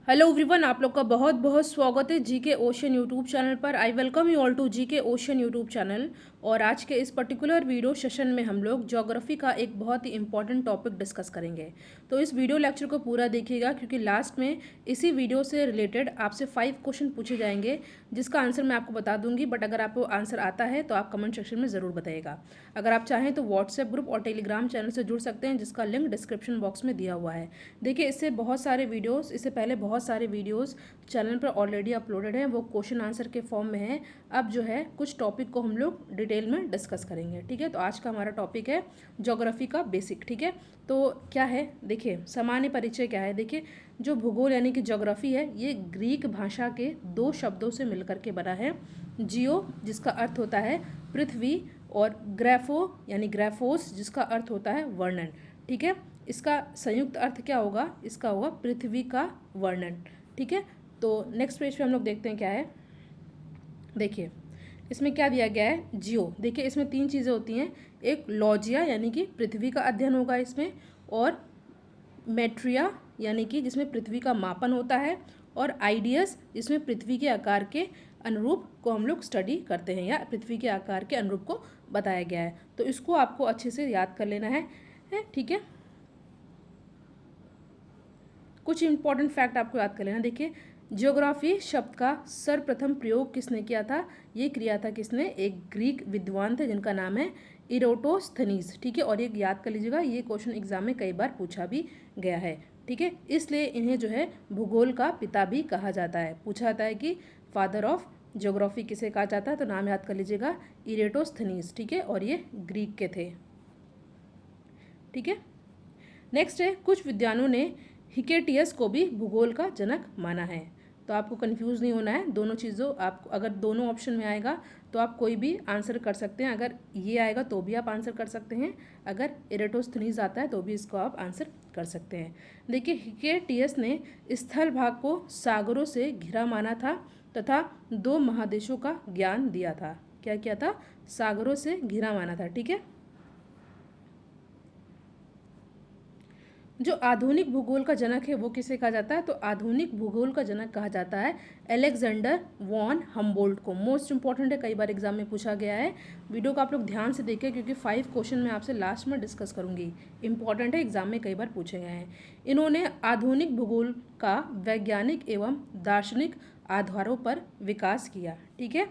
Hello everyone, आप लोग का बहुत बहुत स्वागत है जीके ओशन यूट्यूब चैनल पर। I welcome you all to GK ocean YouTube channel. और आज के इस पर्टिकुलर वीडियो सेशन में हम लोग ज्योग्राफी का एक बहुत ही इंपॉर्टेंट टॉपिक डिस्कस करेंगे। तो इस वीडियो लेक्चर को पूरा देखिएगा, क्योंकि लास्ट में इसी वीडियो से रिलेटेड आपसे 5 क्वेश्चन पूछे जाएंगे, जिसका आंसर मैं आपको बता दूंगी। बट अगर आपको आंसर आता है तो आप कमेंट सेक्शन में ज़रूर बताइएगा। अगर आप चाहें तो व्हाट्सएप ग्रुप और टेलीग्राम चैनल से जुड़ सकते हैं, जिसका लिंक डिस्क्रिप्शन बॉक्स में दिया हुआ है। देखिए, इससे पहले बहुत सारे वीडियोस चैनल पर ऑलरेडी अपलोडेड हैं, वो क्वेश्चन आंसर के फॉर्म में हैं। अब जो है कुछ टॉपिक को हम लोग डिटेल में डिस्कस करेंगे। ठीक है, तो आज का हमारा टॉपिक है ज्योग्राफी का बेसिक। ठीक है, तो क्या है, देखिए सामान्य परिचय क्या है। देखिए, जो भूगोल यानी कि ज्योग्राफी है, ये ग्रीक भाषा के 2 शब्दों से मिलकर के बना है। जियो, जिसका अर्थ होता है पृथ्वी, और ग्राफो यानी ग्राफोस, जिसका अर्थ होता है वर्णन। ठीक है, इसका संयुक्त अर्थ क्या होगा, इसका होगा पृथ्वी का वर्णन। ठीक है, तो नेक्स्ट पेज पे हम लोग देखते हैं क्या है। देखिए, इसमें क्या दिया गया है, जियो। देखिए, इसमें 3 चीज़ें होती हैं। एक लॉजिया यानी कि पृथ्वी का अध्ययन होगा इसमें, और मेट्रिया यानी कि जिसमें पृथ्वी का मापन होता है, और आइडियस जिसमें पृथ्वी के आकार के अनुरूप को हम लोग स्टडी करते हैं, या पृथ्वी के आकार के अनुरूप को बताया गया है। तो इसको आपको अच्छे से याद कर लेना है। ठीक है, कुछ इंपॉर्टेंट फैक्ट आपको याद कर लेना। देखिए, ज्योग्राफी शब्द का सर्वप्रथम प्रयोग किसने किया था, ये किया था किसने, एक ग्रीक विद्वान थे जिनका नाम है इरोटोस्थनीज। ठीक है, और ये याद कर लीजिएगा, ये क्वेश्चन एग्जाम में कई बार पूछा भी गया है। ठीक है, इसलिए इन्हें जो है भूगोल का पिता भी कहा जाता है। पूछा जाता है कि फादर ऑफ ज्योग्राफी किसे कहा जाता है, तो नाम याद कर लीजिएगा, इरेटोस्थनीज। ठीक है, और ये ग्रीक के थे। ठीक है, नेक्स्ट है, कुछ विद्वानों ने हिकेटियस को भी भूगोल का जनक माना है। तो आपको कंफ्यूज नहीं होना है, दोनों चीज़ों, आपको अगर दोनों ऑप्शन में आएगा तो आप कोई भी आंसर कर सकते हैं। अगर ये आएगा तो भी आप आंसर कर सकते हैं, अगर इरेटोस्थनीज आता है तो भी इसको आप आंसर कर सकते हैं। देखिए, हिकेटियस ने स्थल भाग को सागरों से घिरा माना था तथा 2 महादेशों का ज्ञान दिया था। क्या किया था, सागरों से घिरा माना था। ठीक है, जो आधुनिक भूगोल का जनक है वो किसे कहा जाता है, तो आधुनिक भूगोल का जनक कहा जाता है अलेक्जेंडर वॉन हम्बोल्ट को। मोस्ट इंपॉर्टेंट है, कई बार एग्जाम में पूछा गया है। वीडियो को आप लोग ध्यान से देखें, क्योंकि 5 क्वेश्चन मैं आपसे लास्ट में डिस्कस करूंगी। इंपॉर्टेंट है, एग्जाम में कई बार पूछे गए हैं। इन्होंने आधुनिक भूगोल का वैज्ञानिक एवं दार्शनिक आधारों पर विकास किया। ठीक है,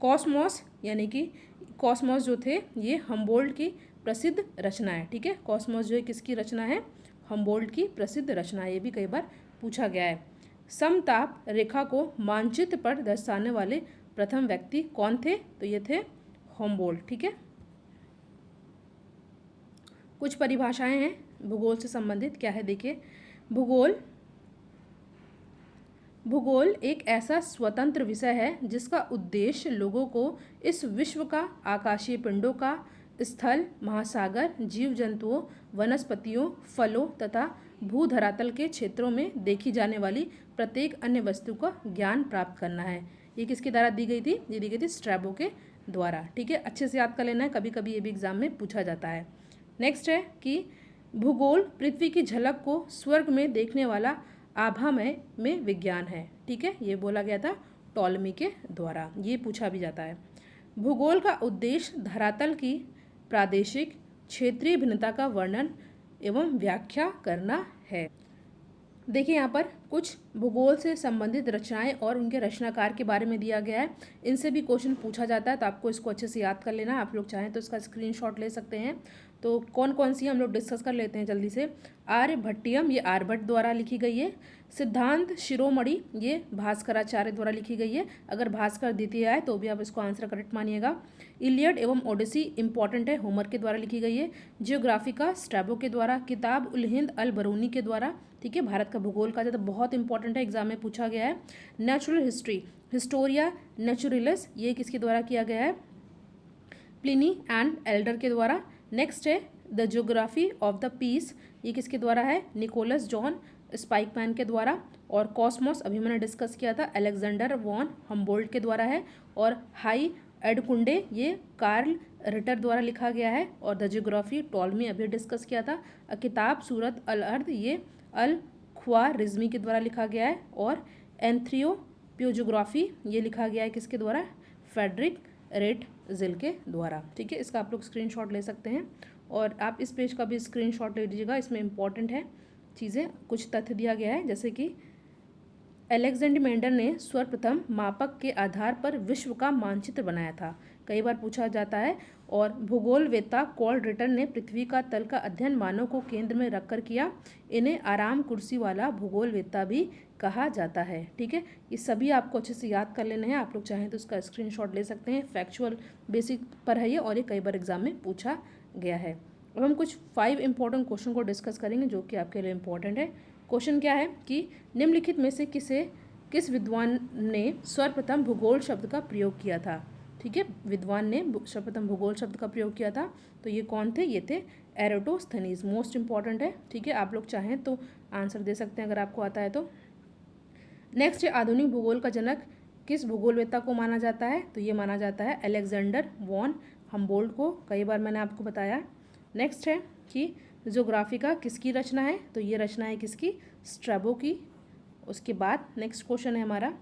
कॉस्मोस यानी कि कॉस्मोस जो थे, ये हम्बोल्ट की प्रसिद्ध रचना है। ठीक है, कॉस्मोस जो है किसकी रचना है, हम्बोल्ट की प्रसिद्ध रचना है। ये भी कई बार पूछा गया है। समताप रेखा को मानचित्र पर दर्शाने वाले प्रथम व्यक्ति कौन थे, तो ये थे हम्बोल्ट। ठीक है, कुछ परिभाषाएं हैं भूगोल से संबंधित। क्या है, देखिए, भूगोल एक ऐसा स्वतंत्र विषय है जिसका उद्देश्य लोगों को इस विश्व का आकाशीय पिंडों का, स्थल, महासागर, जीव जंतुओं, वनस्पतियों, फलों तथा भूधरातल के क्षेत्रों में देखी जाने वाली प्रत्येक अन्य वस्तु का ज्ञान प्राप्त करना है। ये किसके द्वारा दी गई थी, ये दी गई थी स्ट्रैबो के द्वारा। ठीक है, अच्छे से याद कर लेना है, कभी कभी ये भी एग्जाम में पूछा जाता है। नेक्स्ट है कि भूगोल पृथ्वी की झलक को स्वर्ग में देखने वाला आभामय में विज्ञान है। ठीक है, ये बोला गया था टॉलमी के द्वारा, ये पूछा भी जाता है। भूगोल का उद्देश्य धरातल की प्रादेशिक क्षेत्रीय भिन्नता का वर्णन एवं व्याख्या करना है। देखिए, यहाँ पर कुछ भूगोल से संबंधित रचनाएं और उनके रचनाकार के बारे में दिया गया है। इनसे भी क्वेश्चन पूछा जाता है, तो आपको इसको अच्छे से याद कर लेना है। आप लोग चाहें तो इसका स्क्रीनशॉट ले सकते हैं। तो कौन कौन सी हम लोग डिस्कस कर लेते हैं जल्दी से। आर्यभट्टियम, ये आर्यभट्ट द्वारा लिखी गई है। सिद्धांत शिरोमणि, ये भास्कराचार्य द्वारा लिखी गई है। अगर भास्कर द्वितीय आए तो भी आप इसको आंसर करेक्ट मानिएगा। इलियड एवं ओडिसी इंपॉर्टेंट है, होमर के द्वारा लिखी गई है। जियोग्राफिका स्ट्रैबो के द्वारा। किताब उल हिंद अल बरूनी के द्वारा। ठीक है, भारत का भूगोल का जाता, बहुत इंपॉर्टेंट है, एग्जाम में पूछा गया है। नेचुरल हिस्ट्री, हिस्टोरिया नेचुरलिस, ये किसके द्वारा किया गया है, प्लिनी एंड एल्डर के द्वारा। नेक्स्ट है the geography of the peace, ये किसके द्वारा है, निकोलस जॉन स्पाइकमैन के द्वारा। और कॉस्मोस अभी मैंने डिस्कस किया था, अलेक्जेंडर वॉन हम्बोल्ट के द्वारा है। और हाई एडकुंडे, ये कार्ल रिटर द्वारा लिखा गया है। और द ज्योग्राफी टॉलमी अभी डिस्कस किया था। किताब सूरत अल अर्द, ये अल ख्वारिज़मी के द्वारा लिखा गया है। और एंथ्रोपोजोग्राफी ये लिखा गया है किसके द्वारा? फ्रेडरिक रेटजिल के द्वारा। ठीक है, इसका आप लोग स्क्रीनशॉट ले सकते हैं और आप इस पेज का भी स्क्रीनशॉट ले लीजिएगा। इसमें इंपॉर्टेंट है चीज़ें, कुछ तथ्य दिया गया है, जैसे कि अलेक्जेंडर ने सर्वप्रथम मापक के आधार पर विश्व का मानचित्र बनाया था, कई बार पूछा जाता है। और भूगोलवेत्ता कॉल रिटर ने पृथ्वी का तल का अध्ययन मानव को केंद्र में रखकर किया। इन्हें आराम कुर्सी वाला भूगोलवेत्ता भी कहा जाता है। ठीक है, ये सभी आपको अच्छे से याद कर लेने हैं। आप लोग चाहें तो इसका स्क्रीनशॉट ले सकते हैं। फैक्चुअल बेसिक पर है ये और ये कई बार एग्जाम में पूछा गया है। अब हम कुछ 5 इंपॉर्टेंट क्वेश्चन को डिस्कस करेंगे जो कि आपके लिए इंपॉर्टेंट है। क्वेश्चन क्या है कि निम्नलिखित में से किस विद्वान ने सर्वप्रथम भूगोल शब्द का प्रयोग किया था? ठीक है, विद्वान ने सर्वप्रथम भूगोल शब्द का प्रयोग किया था, तो ये कौन थे? ये थे एराटोस्थेनीज। मोस्ट इंपॉर्टेंट है। ठीक है, आप लोग चाहें तो आंसर दे सकते हैं अगर आपको आता है तो। नेक्स्ट है, आधुनिक भूगोल का जनक किस भूगोलवेत्ता को माना जाता है? तो ये माना जाता है अलेक्जेंडर वॉन हम्बोल्ट को, कई बार मैंने आपको बताया। नेक्स्ट है कि ज्योग्राफिका किसकी रचना है? तो ये रचना है किसकी? स्ट्रैबो की। उसके बाद नेक्स्ट क्वेश्चन है हमारा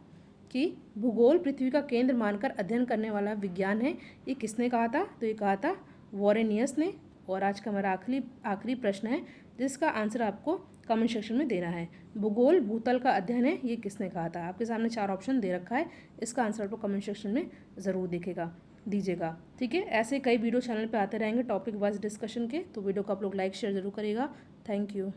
कि भूगोल पृथ्वी का केंद्र मानकर अध्ययन करने वाला विज्ञान है, ये किसने कहा था? तो ये कहा था वॉरेनियस ने। और आज का हमारा आखिरी प्रश्न है जिसका आंसर आपको कमेंट सेक्शन में देना है। भूगोल भूतल का अध्ययन है, ये किसने कहा था? आपके सामने 4 ऑप्शन दे रखा है, इसका आंसर आपको कमेंट सेक्शन में ज़रूर दीजिएगा। ठीक है, ऐसे कई वीडियो चैनल पे आते रहेंगे टॉपिक वाइज डिस्कशन के, तो वीडियो को आप लोग लाइक शेयर जरूर करिएगा। Thank you.